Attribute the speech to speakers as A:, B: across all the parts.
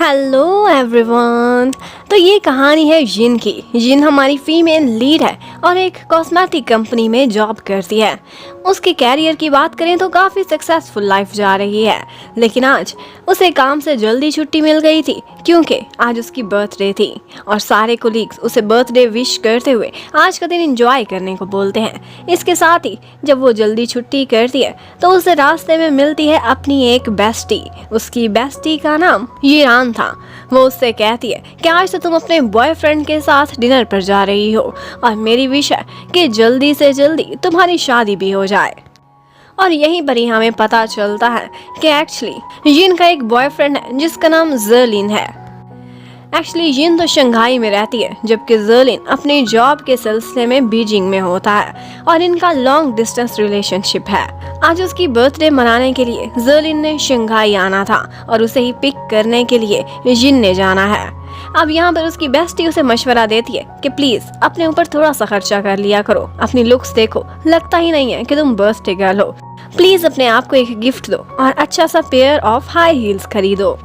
A: Hello everyone. तो ये कहानी है जिन की। जिन हमारी फीमेल लीड है और एक कॉस्मेटिक कंपनी में जॉब करती है। उसके कैरियर की बात करें तो काफ़ी सक्सेसफुल लाइफ जा रही है, लेकिन आज उसे काम से जल्दी छुट्टी मिल गई थी क्योंकि आज उसकी बर्थडे थी और सारे कोलीग्स उसे बर्थडे विश करते हुए आज का दिन एंजॉय करने को बोलते हैं। इसके साथ ही जब वो जल्दी छुट्टी करती है तो उसे रास्ते में मिलती है अपनी एक बेस्टी। उसकी बेस्टी का नाम ईरान था। वो उससे कहती है कि आज तो तुम अपने बॉयफ्रेंड के साथ डिनर पर जा रही हो और मेरी विश है कि जल्दी से जल्दी तुम्हारी शादी भी हो जाए। और यहीं पर ही हमें पता चलता है कि एक्चुअली जिन का एक बॉयफ्रेंड है जिसका नाम जर्लिन है। एक्चुअली जिन तो शंघाई में रहती है जबकि जर्लिन अपनी जॉब के सिलसिले में बीजिंग में होता है और इनका लॉन्ग डिस्टेंस रिलेशनशिप है। आज उसकी बर्थडे मनाने के लिए जर्लिन ने शंघाई आना था और उसे ही पिक करने के लिए जिन ने जाना है। अब यहाँ पर उसकी बेस्टी उसे मशवरा देती है कि प्लीज अपने ऊपर थोड़ा सा खर्चा कर लिया करो, अपनी लुक्स देखो, लगता ही नहीं है कि तुम बर्थडे गर्ल हो। प्लीज अपने आप को एक गिफ्ट दो और अच्छा सा पेयर ऑफ हाई हील्स खरीदो।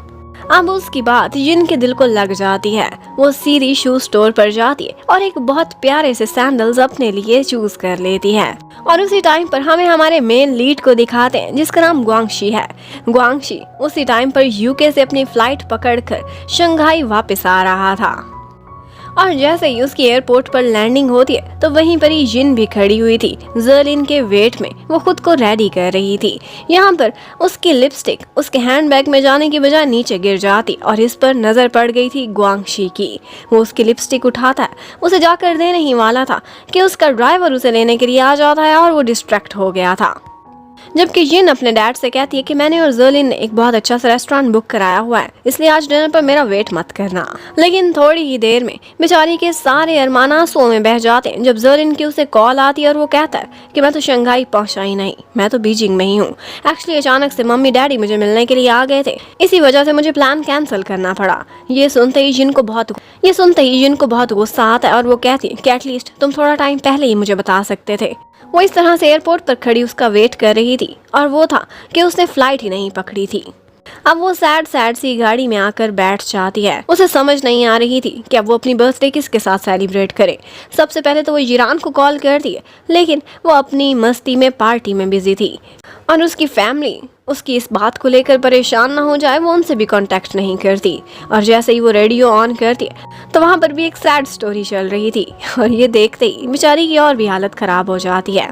A: अब उसकी बात जिन के दिल को लग जाती है। वो सीधी शू स्टोर पर जाती है और एक बहुत प्यारे से सैंडल्स अपने लिए चूज कर लेती है। और उसी टाइम पर हमें हमारे मेन लीड को दिखाते हैं जिसका नाम ग्वांगशी है। ग्वांगशी उसी टाइम पर यूके से अपनी फ्लाइट पकड़कर शंघाई वापस आ रहा था और जैसे ही उसकी एयरपोर्ट पर लैंडिंग होती है तो वहीं पर ही जिन भी खड़ी हुई थी। जर्लिन के वेट में वो खुद को रेडी कर रही थी। यहाँ पर उसकी लिपस्टिक उसके हैंडबैग में जाने की बजाय नीचे गिर जाती और इस पर नजर पड़ गई थी ग्वांगशी की। वो उसकी लिपस्टिक उठाता है, उसे जाकर देने ही वाला था कि उसका ड्राइवर उसे लेने के लिए आ जाता है और वो डिस्ट्रैक्ट हो गया था। जबकि जिन अपने डैड से कहती है कि मैंने और जर्लिन ने एक बहुत अच्छा सा रेस्टोरेंट बुक कराया हुआ है, इसलिए आज डिनर पर मेरा वेट मत करना। लेकिन थोड़ी ही देर में बेचारी के सारे अरमान आंसुओं में बह जाते हैं जब जर्लिन की उसे कॉल आती है और वो कहता है कि मैं तो शंघाई पहुंचा ही नहीं, मैं तो बीजिंग में ही हूँ। एक्चुअली अचानक से मम्मी डैडी मुझे मिलने के लिए आ गए थे, इसी वजह से मुझे प्लान कैंसिल करना पड़ा। ये सुनते ही जिन को बहुत गुस्सा आता है और वो कहती है कि एटलीस्ट तुम थोड़ा टाइम पहले ही मुझे बता सकते थे। वो इस तरह से एयरपोर्ट पर खड़ी उसका वेट कर रही थी और वो था कि उसने फ्लाइट ही नहीं पकड़ी थी। अब वो सैड सी गाड़ी में आकर बैठ जाती है। उसे समझ नहीं आ रही थी कि अब वो अपनी बर्थडे किसके साथ सेलिब्रेट करे। सबसे पहले तो वो ईरान को कॉल करती है, लेकिन वो अपनी मस्ती में पार्टी में बिजी थी और उसकी फैमिली उसकी इस बात को लेकर परेशान ना हो जाए वो उनसे भी कांटेक्ट नहीं करती। और जैसे ही वो रेडियो ऑन करती है तो वहाँ पर भी एक सैड स्टोरी चल रही थी और ये देखते ही बेचारी की और भी हालत खराब हो जाती है।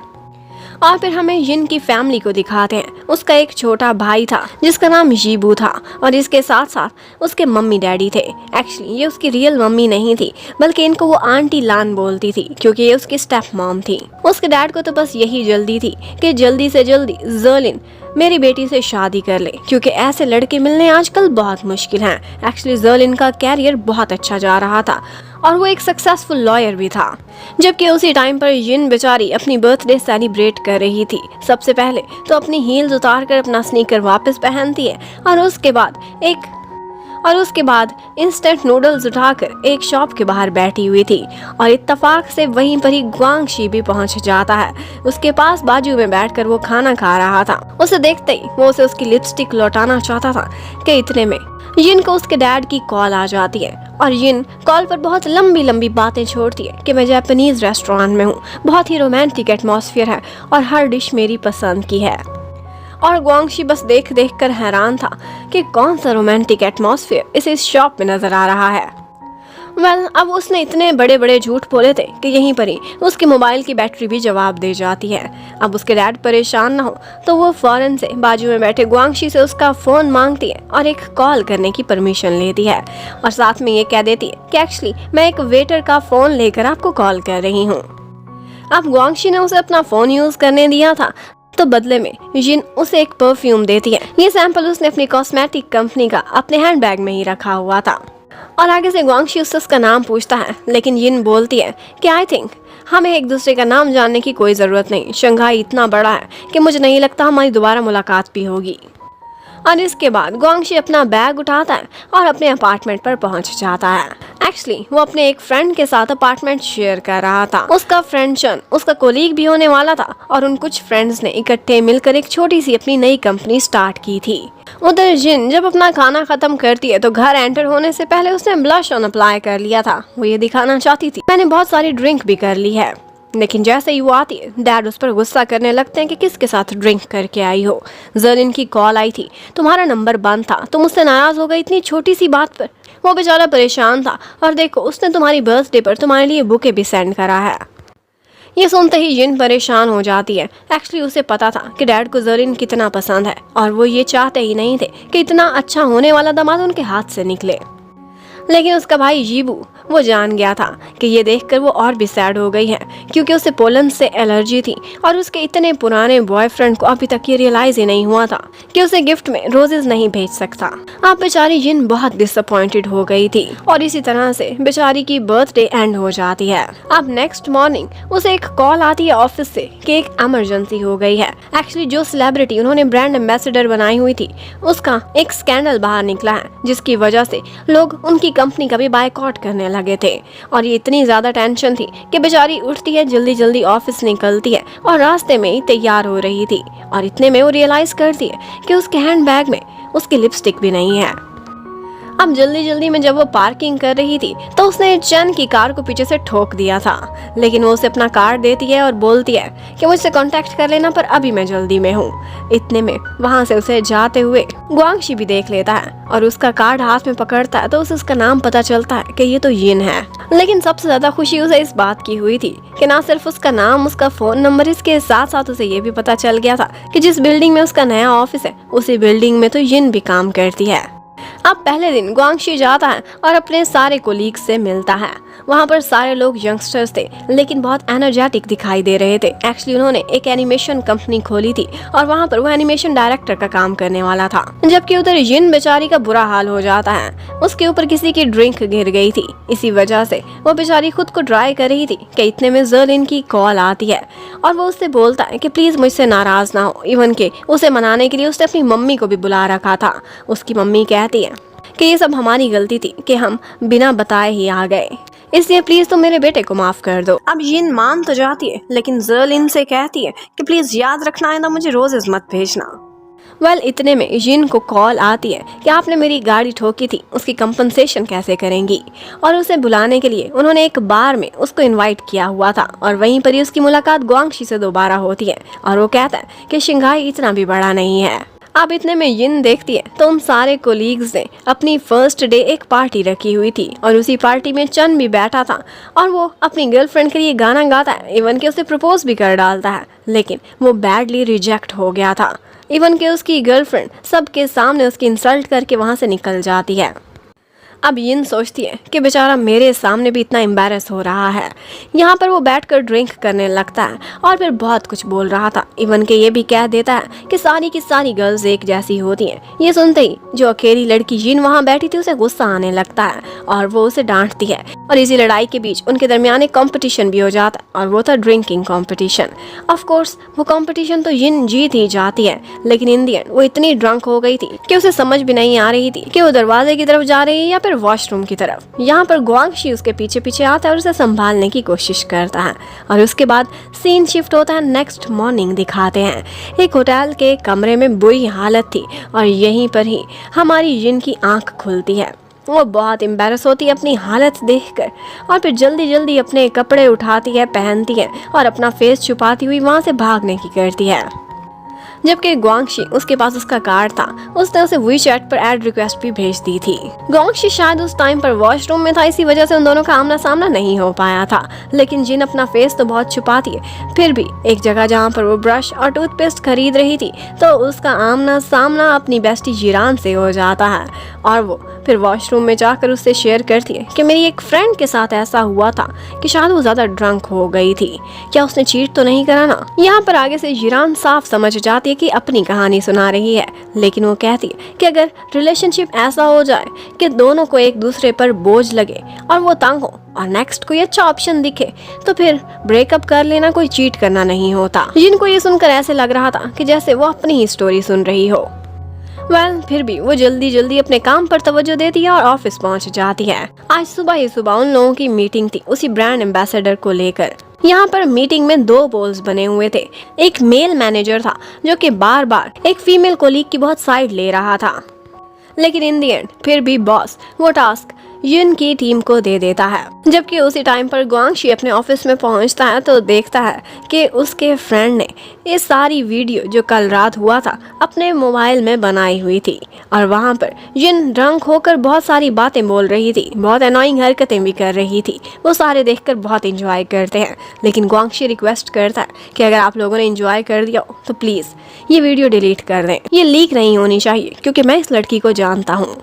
A: और फिर हमें जिन की फैमिली को दिखाते हैं। उसका एक छोटा भाई था जिसका नाम जीबू था और इसके साथ साथ उसके मम्मी डैडी थे। एक्चुअली ये उसकी रियल मम्मी नहीं थी, बल्कि इनको वो आंटी लान बोलती थी क्योंकि ये उसकी स्टेप मॉम थी। उसके डैड को तो बस यही जल्दी थी कि जल्दी से जल्दी जर्लिन मेरी बेटी से शादी कर ले, क्योंकि ऐसे लड़के मिलने आजकल बहुत मुश्किल हैं। एक्चुअली जर्लिन का कैरियर बहुत अच्छा जा रहा था और वो एक सक्सेसफुल लॉयर भी था। जबकि उसी टाइम पर जिन बेचारी अपनी बर्थडे सेलिब्रेट कर रही थी। सबसे पहले तो अपनी हील्स उतार कर अपना स्नीकर वापस पहनती है और उसके बाद इंस्टेंट नूडल्स उठाकर एक शॉप के बाहर बैठी हुई थी और इत्तेफाक से वहीं पर ही ग्वांगशी भी पहुंच जाता है। उसके पास बाजू में बैठकर वो खाना खा रहा था। उसे देखते ही वो उसे उसकी लिपस्टिक लौटाना चाहता था कि इतने में जिन को उसके डैड की कॉल आ जाती है और जिन कॉल पर बहुत लंबी बातें छोड़ती है कि मैं जापानीज रेस्टोरेंट में हूँ, बहुत ही रोमांटिक एटमॉस्फेयर है और हर डिश मेरी पसंद की है। और ग्वांगशी बस देख कर हैरान था कि कौन सा रोमांटिक एटमॉस्फेयर इस शॉप में नजर आ रहा है। अब उसने इतने बड़े झूठ बोले थे कि यहीं पर ही उसके मोबाइल की बैटरी भी जवाब दे जाती है। अब उसके डैड परेशान ना हो तो वो फौरन से बाजू में बैठे ग्वांगशी से उसका फोन मांगती है और एक कॉल करने की परमिशन लेती है और साथ में ये कह देती है कि एक्चुअली मैं एक वेटर का फोन लेकर आपको कॉल कर रही हूँ। अब ग्वांगशी ने उसे अपना फोन यूज करने दिया था तो बदले में जिन उसे एक परफ्यूम देती है। ये सैंपल उसने अपनी कॉस्मेटिक कंपनी का अपने हैंडबैग में ही रखा हुआ था और आगे से ग्वांगशी उससे उसका नाम पूछता है, लेकिन जिन बोलती है कि आई थिंक हमें एक दूसरे का नाम जानने की कोई ज़रूरत नहीं। शंघाई इतना बड़ा है कि मुझे नहीं लगता हमारी दोबारा मुलाकात भी होगी। और इसके बाद गुआंगशी अपना बैग उठाता है और अपने अपार्टमेंट पर पहुंच जाता है। एक्चुअली वो अपने एक फ्रेंड के साथ अपार्टमेंट शेयर कर रहा था। उसका फ्रेंड शन उसका कोलीग भी होने वाला था और उन कुछ फ्रेंड्स ने इकट्ठे मिलकर एक छोटी सी अपनी नई कंपनी स्टार्ट की थी। उधर जिन जब अपना खाना खत्म करती है तो घर एंटर होने से पहले उसने ब्लश ऑन अप्लाई कर लिया था। वो ये दिखाना चाहती थी मैंने बहुत सारी ड्रिंक भी कर ली है। लेकिन जैसे ही वो आती है डैड उस पर गुस्सा करने लगते हैं कि किसके साथ ड्रिंक करके आई हो। जर्लिन की कॉल आई थी, तुम्हारा नंबर बंद था, तुम मुझसे नाराज हो गई इतनी छोटी सी बात पर। वो बेचारा परेशान था और देखो उसने तुम्हारी बर्थडे पर तुम्हारे लिए बुके भी सेंड करा है। ये सुनते ही जिन परेशान हो जाती है। एक्चुअली उसे पता था कि डैड को जर्लिन कितना पसंद है और वो ये चाहते ही नहीं थे कि इतना अच्छा होने वाला दामाद उनके हाथ से निकले। लेकिन उसका भाई जीबू वो जान गया था कि ये देखकर वो और भी सैड हो गई है, क्योंकि उसे पोलन से एलर्जी थी और उसके इतने पुराने बॉयफ्रेंड को अभी तक ये रियलाइज ही नहीं हुआ था कि उसे गिफ्ट में रोजेस नहीं भेज सकता। अब बेचारी जिन बहुत डिसअपॉइंटेड हो गई थी और इसी तरह से बेचारी की बर्थडे एंड हो जाती है। अब नेक्स्ट मॉर्निंग उसे एक कॉल आती है ऑफिस से कि एक इमरजेंसी हो गई है। एक्चुअली जो सेलिब्रिटी उन्होंने ब्रांड एम्बेसडर बनाई हुई थी उसका एक स्कैंडल बाहर निकला है, जिसकी वजह से लोग उनकी कंपनी का भी बायकॉट करने लगे थे। और ये इतनी ज्यादा टेंशन थी कि बेचारी उठती है, जल्दी जल्दी ऑफिस निकलती है और रास्ते में ही तैयार हो रही थी और इतने में वो रियलाइज करती है कि उसके हैंडबैग में उसकी लिपस्टिक भी नहीं है। अब जल्दी जल्दी में जब वो पार्किंग कर रही थी तो उसने चैन की कार को पीछे से ठोक दिया था। लेकिन वो उसे अपना कार्ड देती है और बोलती है कि मुझसे कांटेक्ट कर लेना, पर अभी मैं जल्दी में हूँ। इतने में वहाँ से उसे जाते हुए गुआंगशी भी देख लेता है और उसका कार्ड हाथ में पकड़ता है तो उसे उसका नाम पता चलता है कि ये तो यिन है। लेकिन सबसे ज्यादा खुशी उसे इस बात की हुई थी कि ना सिर्फ उसका नाम, उसका फोन नंबर, इसके साथ साथ उसे ये भी पता चल गया था कि जिस बिल्डिंग में उसका नया ऑफिस है उसी बिल्डिंग में तो यिन भी काम करती है। अब पहले दिन गुआंगशी जाता है और अपने सारे कोलीग से मिलता है। वहाँ पर सारे लोग यंगस्टर्स थे लेकिन बहुत एनर्जेटिक दिखाई दे रहे थे। एक्चुअली उन्होंने एक एनिमेशन कंपनी खोली थी और वहाँ पर वो एनिमेशन डायरेक्टर का काम करने वाला था। जबकि उधर यिन बेचारी का बुरा हाल हो जाता है, उसके ऊपर किसी की ड्रिंक गिर गई थी। इसी वजह से वो बेचारी खुद को ड्राई कर रही थी कि इतने में जर्लिन की कॉल आती है और वो उससे बोलता है कि प्लीज मुझसे नाराज ना हो। इवन के उसे मनाने के लिए उसने अपनी मम्मी को भी बुला रखा था। उसकी मम्मी कहती है कि ये सब हमारी गलती थी कि हम बिना बताए ही आ गए, इसलिए प्लीज तुम मेरे बेटे को माफ कर दो। अब यिन मान तो जाती है लेकिन जर्लिन से कहती है कि प्लीज याद रखना है ना, मुझे रोजेस मत भेजना। इतने में यिन को कॉल आती है कि आपने मेरी गाड़ी ठोकी थी, उसकी कंपनसेशन कैसे करेंगी। और उसे बुलाने के लिए उन्होंने एक बार में उसको इनवाइट किया हुआ था और वहीं पर ही उसकी मुलाकात गुआंगशी से दोबारा होती है और वो कहता है कि शंघाई इतना भी बड़ा नहीं है। अब इतने में यिन देखती है तो उन सारे कोलीग्स ने अपनी फर्स्ट डे एक पार्टी रखी हुई थी और उसी पार्टी में चन भी बैठा था और वो अपनी गर्लफ्रेंड के लिए गाना गाता है, इवन के उसे प्रपोज भी कर डालता है। लेकिन वो बैडली रिजेक्ट हो गया था। इवन के उसकी गर्लफ्रेंड सबके सामने उसकी इंसल्ट करके वहाँ से निकल जाती है। अब यिन सोचती है कि बेचारा मेरे सामने भी इतना एम्बैरस हो रहा है। यहाँ पर वो बैठकर ड्रिंक करने लगता है और फिर बहुत कुछ बोल रहा था। इवन के ये भी कह देता है कि सारी की सारी गर्ल्स एक जैसी होती हैं। ये सुनते ही जो अकेली लड़की यिन वहाँ बैठी थी उसे गुस्सा आने लगता है और वो उसे डांटती है। और इसी लड़ाई के बीच उनके दरमियान एक कॉम्पिटिशन भी हो जाता है और वो था ड्रिंकिंग कॉम्पिटिशन। ऑफ कोर्स वो कॉम्पिटिशन तो यिन जीत ही जाती है, लेकिन इन दी एंड वो इतनी ड्रंक हो गई थी कि उसे समझ भी नहीं आ रही थी कि वो दरवाजे की तरफ जा रही है या फिर वॉशरूम की तरफ। यहाँ पर गुआंगशी उसके पीछे पीछे आता है और उसे संभालने की कोशिश करता है। और उसके बाद सीन शिफ्ट होता है, नेक्स्ट मॉर्निंग दिखाते हैं। एक होटल के कमरे में बुरी हालत थी और यहीं पर ही हमारी यिन की आंख खुलती है। वो बहुत एम्बैरस होती है अपनी हालत देखकर और फिर जल्दी जल्दी अपने कपड़े उठाती है, पहनती है और अपना फेस छुपाती हुई वहाँ से भागने की करती है। जबकि गुआंगशी उसके पास उसका कार्ड था, उसने उसे WeChat पर ऐड रिक्वेस्ट भी भेज दी थी। गुआंगशी शायद उस टाइम पर वॉशरूम में था, इसी वजह से उन दोनों का आमना सामना नहीं हो पाया था। लेकिन जिन अपना फेस तो बहुत छुपाती है, फिर भी एक जगह जहाँ पर वो ब्रश और टूथपेस्ट खरीद रही थी तो उसका आमना सामना अपनी बेस्टी जिरान से हो जाता है और वो फिर वॉशरूम में जाकर उससे शेयर करती है कि मेरी एक फ्रेंड के साथ ऐसा हुआ था कि शायद वो ज्यादा ड्रंक हो गई थी, क्या उसने चीट तो नहीं करा ना। यहाँ पर आगे से जिरान साफ समझ जाती है कि अपनी कहानी सुना रही है, लेकिन वो कहती है कि अगर रिलेशनशिप ऐसा हो जाए कि दोनों को एक दूसरे पर बोझ लगे और वो तंग हो और नेक्स्ट कोई अच्छा ऑप्शन दिखे तो फिर ब्रेकअप कर लेना कोई चीट करना नहीं होता। जिनको ये सुनकर ऐसे लग रहा था कि जैसे वो अपनी ही स्टोरी सुन रही हो। फिर भी वो जल्दी जल्दी अपने काम पर तवज्जो देती है और ऑफिस पहुंच जाती है। आज सुबह ही सुबह उन लोगों की मीटिंग थी उसी ब्रांड एम्बेसडर को लेकर। यहाँ पर मीटिंग में दो पोल्स बने हुए थे। एक मेल मैनेजर था जो कि बार बार एक फीमेल कोलीग की बहुत साइड ले रहा था, लेकिन इन दी एंड फिर भी बॉस वो टास्क युन की टीम को दे देता है। जबकि उसी टाइम पर ग्वांगशी अपने ऑफिस में पहुंचता है तो देखता है कि उसके फ्रेंड ने ये सारी वीडियो जो कल रात हुआ था अपने मोबाइल में बनाई हुई थी, और वहां पर युन ड्रंक होकर बहुत सारी बातें बोल रही थी, बहुत अनोइंग हरकतें भी कर रही थी। वो सारे देखकर बहुत एंजॉय करते हैं, लेकिन ग्वांगशी रिक्वेस्ट करता है कि अगर आप लोगों ने एंजॉय कर दिया हो तो प्लीज ये वीडियो डिलीट कर दें, ये लीक नहीं होनी चाहिए क्योंकि मैं इस लड़की को जानता हूँ।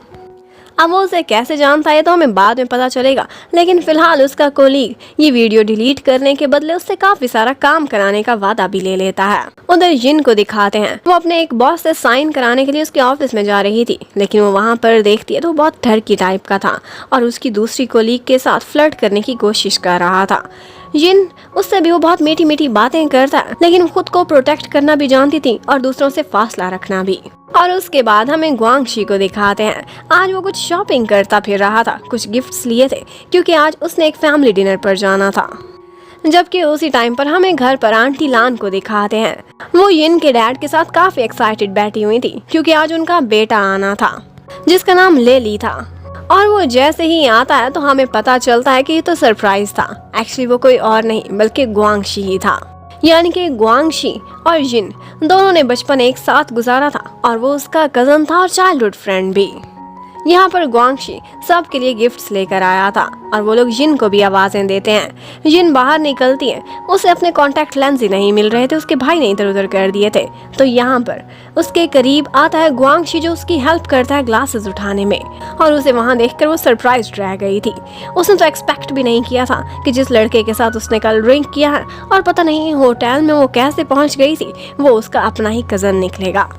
A: अब वो उसे कैसे जानता है तो हमें बाद में पता चलेगा, लेकिन फिलहाल उसका कोलीग ये वीडियो डिलीट करने के बदले उससे काफी सारा काम कराने का वादा भी ले लेता है। उधर जिन को दिखाते हैं वो अपने एक बॉस से साइन कराने के लिए उसके ऑफिस में जा रही थी, लेकिन वो वहाँ पर देखती है तो बहुत ठरकी टाइप का था और उसकी दूसरी कोलीग के साथ फ्लर्ट करने की कोशिश कर रहा था। जिन उससे भी वो बहुत मीठी मीठी बातें करता है, लेकिन खुद को प्रोटेक्ट करना भी जानती थी और दूसरों से फासला रखना भी। और उसके बाद हमें ग्वांगशी को दिखाते हैं। आज वो कुछ शॉपिंग करता फिर रहा था, कुछ गिफ्ट्स लिए थे क्योंकि आज उसने एक फैमिली डिनर पर जाना था। जबकि उसी टाइम पर हमें घर पर आंटी लान को दिखाते हैं। वो यिन के डैड के साथ काफी एक्साइटेड बैठी हुई थी क्योंकि आज उनका बेटा आना था जिसका नाम लेली था। और वो जैसे ही आता है तो हमें पता चलता है कि ये तो सरप्राइज था। एक्चुअली वो कोई और नहीं बल्कि ग्वांगशी ही था, यानी कि ग्वांगशी और जिन दोनों ने बचपन एक साथ गुजारा था और वो उसका कजन था और चाइल्डहुड फ्रेंड भी। यहाँ पर ग्वांगशी सबके लिए गिफ्ट्स लेकर आया था और वो लोग जिन को भी आवाजें देते हैं। जिन बाहर निकलती है, उसे अपने कॉन्टैक्ट लेंस ही नहीं मिल रहे थे, उसके भाई ने इधर उधर कर दिए थे। तो यहाँ पर उसके करीब आता है ग्वांगशी जो उसकी हेल्प करता है ग्लासेस उठाने में, और उसे वहाँ देखकर वो सरप्राइज रह गई थी। उसने तो एक्सपेक्ट भी नहीं किया था कि जिस लड़के के साथ उसने कल ड्रिंक किया है और पता नहीं होटल में वो कैसे पहुँच गई थी, वो उसका अपना ही कजन निकलेगा।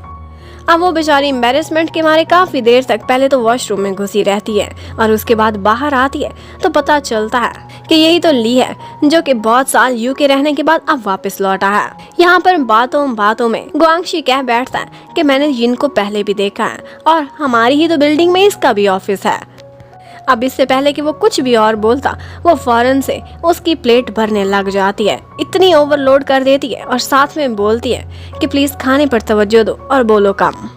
A: अब वो बेचारी एम्बेरसमेंट के मारे काफी देर तक पहले तो वॉशरूम में घुसी रहती है और उसके बाद बाहर आती है तो पता चलता है कि यही तो ली है जो कि बहुत साल यूके रहने के बाद अब वापस लौटा है। यहाँ पर बातों बातों में ग्वांगशी कह बैठता है कि मैंने जिन को पहले भी देखा है और हमारी ही तो बिल्डिंग में इसका भी ऑफिस है। अब इससे पहले कि वो कुछ भी और बोलता, वो फौरन से उसकी प्लेट भरने लग जाती है, इतनी ओवरलोड कर देती है और साथ में बोलती है कि प्लीज खाने पर तवज्जो दो और बोलो कम।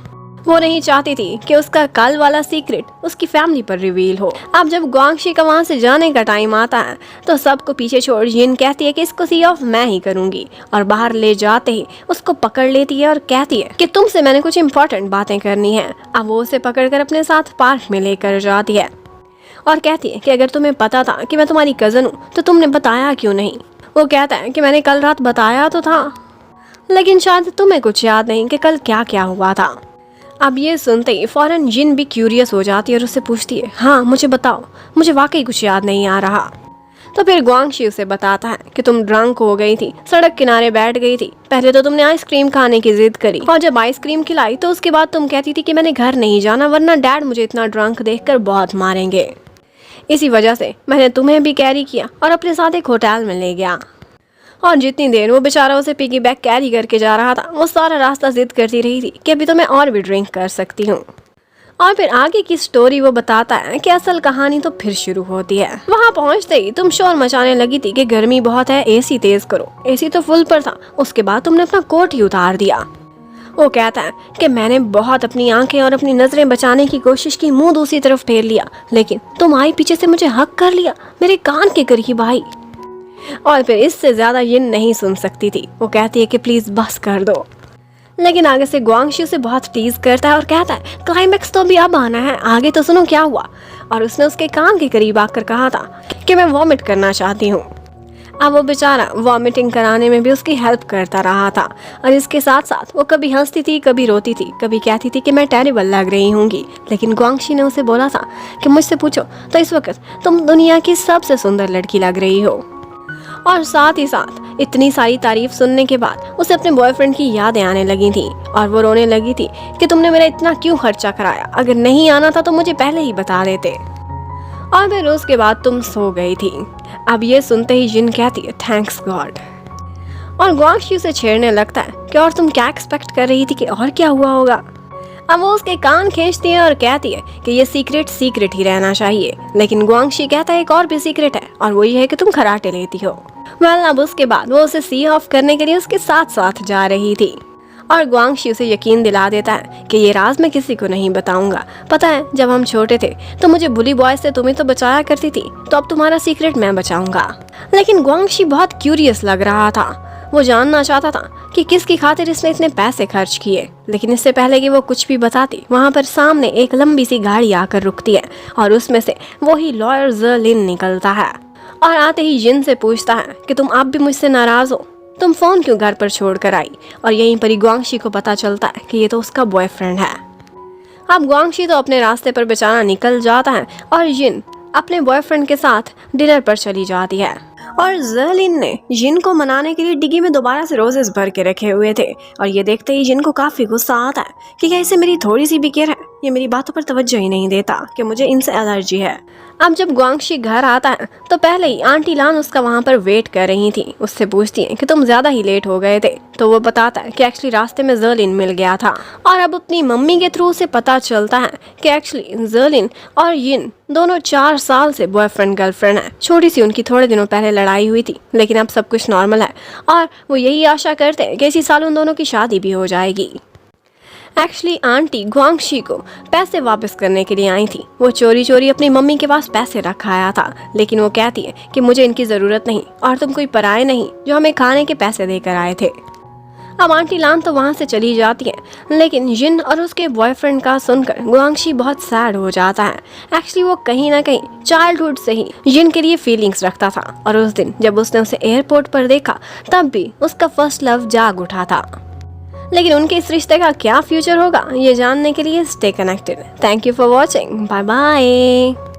A: वो नहीं चाहती थी कि उसका कल वाला सीक्रेट उसकी फैमिली पर रिवील हो। अब जब ग्वांगशी का वहाँ से जाने का टाइम आता है तो सबको पीछे छोड़ जिन कहती है कि इसको सी ऑफ मैं ही करूंगी, और बाहर ले जाते ही उसको पकड़ लेती है और कहती है कि तुमसे मैंने कुछ इंपॉर्टेंट बातें करनी है। अब वो उसे पकड़कर अपने साथ पार्क में लेकर जाती है और कहती है कि अगर तुम्हें पता था कि मैं तुम्हारी कज़न हूँ तो तुमने बताया क्यों नहीं। वो कहता है कि मैंने कल रात बताया तो था, लेकिन शायद तुम्हें कुछ याद नहीं कि कल क्या क्या हुआ था। अब ये सुनते ही फौरन जिन भी क्यूरियस हो जाती है और उससे पूछती है, हाँ मुझे बताओ, मुझे वाकई कुछ याद नहीं आ रहा। तो फिर ग्वांगशी उसे बताता है कि तुम ड्रंक हो गई थी, सड़क किनारे बैठ गई थी। पहले तो तुमने आइसक्रीम खाने की जिद करी और जब आइसक्रीम खिलाई तो उसके बाद तुम कहती थी कि मैंने घर नहीं जाना वरना डैड मुझे इतना ड्रंक देखकर बहुत मारेंगे। इसी वजह से मैंने तुम्हें भी कैरी किया और अपने साथ एक होटल में ले गया। और जितनी देर वो बेचारा उसे पिगी बैग कैरी करके जा रहा था, वो सारा रास्ता जिद करती रही थी कि अभी तो मैं और भी ड्रिंक कर सकती हूँ। और फिर आगे की स्टोरी वो बताता है कि असल कहानी तो फिर शुरू होती है। वहाँ पहुँचते ही तुम शोर मचाने लगी थी कि गर्मी बहुत है, एसी तेज करो। एसी तो फुल पर था, उसके बाद तुमने अपना कोट ही उतार दिया। वो कहता है कि मैंने बहुत अपनी आंखें और अपनी नजरें बचाने की कोशिश की, मुंह दूसरी तरफ फेर लिया, लेकिन तुम आई पीछे से मुझे हक कर लिया, मेरे कान के करीब आई। और फिर इससे ज्यादा ये नहीं सुन सकती थी। वो कहती है कि प्लीज बस कर दो, लेकिन आगे से ग्वांगशी उसे बहुत टीज करता है और कहता है क्लाइमैक्स तो अभी अब आना है, आगे तो सुनो क्या हुआ। और उसने उसके कान के करीब आकर कहा था कि मैं वॉमिट करना चाहती हूँ। अब वो बेचारा वॉमिटिंग कराने में भी उसकी हेल्प करता रहा था, और इसके साथ साथ वो कभी हंसती थी, कभी रोती थी, कभी कहती थी कि मैं टेरिबल लग रही हूँगी। लेकिन ग्वांगशी ने उसे बोला था कि मुझसे पूछो तो इस वक्त तुम दुनिया की सबसे सुंदर लड़की लग रही हो। और साथ ही साथ इतनी सारी तारीफ सुनने के बाद उसे अपने बॉयफ्रेंड की यादें आने लगी थी और वो रोने लगी थी कि तुमने मेरा इतना क्यों खर्चा कराया, अगर नहीं आना था तो मुझे पहले ही बता देते। और फिर उसके बाद तुम सो गई थी। अब ये सुनते ही जिन कहती है थैंक्स गॉड। और ग्वांगशी उसे छेड़ने लगता है कि और तुम क्या एक्सपेक्ट कर रही थी कि और क्या हुआ होगा। अब वो उसके कान खींचती है और कहती है कि ये सीक्रेट ही रहना चाहिए, लेकिन गुआंगशी कहता है एक और भी सीक्रेट है और वो ये है कि तुम कराटे लेती हो। अब उसके बाद वो उसे सी ऑफ करने के लिए उसके साथ साथ जा रही थी और गुआंगशी उसे यकीन दिला देता है कि ये राज मैं किसी को नहीं बताऊंगा। पता है जब हम छोटे थे तो मुझे बुली बॉय से तुम्हें तो बचाया करती थी, तो अब तुम्हारा सीक्रेट मैं बचाऊंगा। लेकिन गुआंगशी बहुत क्यूरियस लग रहा था, वो जानना चाहता था कि किसकी खातिर इसने इतने पैसे खर्च किए। लेकिन इससे पहले कि वो कुछ भी बताती, वहाँ पर सामने एक लंबी सी गाड़ी आकर रुकती है और उसमें से वही लॉयर ज़र्लिन निकलता है और आते ही जिन से पूछता है कि तुम अब भी मुझसे नाराज हो, तुम फोन क्यों घर पर छोड़ कर आई। और यहीं पर ही गुआंगशी को पता चलता है कि ये तो उसका बॉयफ्रेंड है। अब गुआंगशी तो अपने रास्ते पर बेचारा निकल जाता है और जिन अपने बॉयफ्रेंड के साथ डिनर पर चली जाती है और ज़र्लिन ने जिन को मनाने के लिए डिग्गी में दोबारा से रोजेस भर के रखे हुए थे। और ये देखते ही जिन को काफी गुस्सा आता है कि क्या इसे मेरी थोड़ी सी भी केयर है, ये मेरी बातों पर तवज्जो ही नहीं देता कि मुझे इनसे एलर्जी है। अब जब गुआंगशी घर आता है तो पहले ही आंटी लान उसका वहाँ पर वेट कर रही थी। उससे पूछती है कि तुम ज्यादा ही लेट हो गए थे, तो वो बताता है कि एक्चुअली रास्ते में ज़र्लिन मिल गया था। और अब अपनी मम्मी के थ्रू से पता चलता है कि एक्चुअली ज़र्लिन और यिन दोनों 4 साल से बॉयफ्रेंड गर्लफ्रेंड है। छोटी सी उनकी थोड़े दिनों पहले लड़ाई हुई थी, लेकिन अब सब कुछ नॉर्मल है और वो यही आशा करते हैं कि इसी साल उन दोनों की शादी भी हो जाएगी। एक्चुअली आंटी गुआंगशी को पैसे वापस करने के लिए आई थी। वो चोरी चोरी अपनी मम्मी के पास पैसे रखा आया था, लेकिन वो कहती है कि मुझे इनकी ज़रूरत नहीं और तुम कोई पराये नहीं जो हमें खाने के पैसे देकर आए थे। अब आंटी लान तो वहाँ से चली जाती है, लेकिन जिन और उसके बॉयफ्रेंड का सुनकर गुआंगशी बहुत सैड हो जाता है। एक्चुअली वो कहीं ना कहीं चाइल्डहुड से ही जिन के लिए फीलिंग्स रखता था और उस दिन जब उसने उसे एयरपोर्ट पर देखा तब भी उसका फर्स्ट लव जाग उठा था। लेकिन उनके इस रिश्ते का क्या फ्यूचर होगा, ये जानने के लिए stay connected. Thank you for watching, bye bye.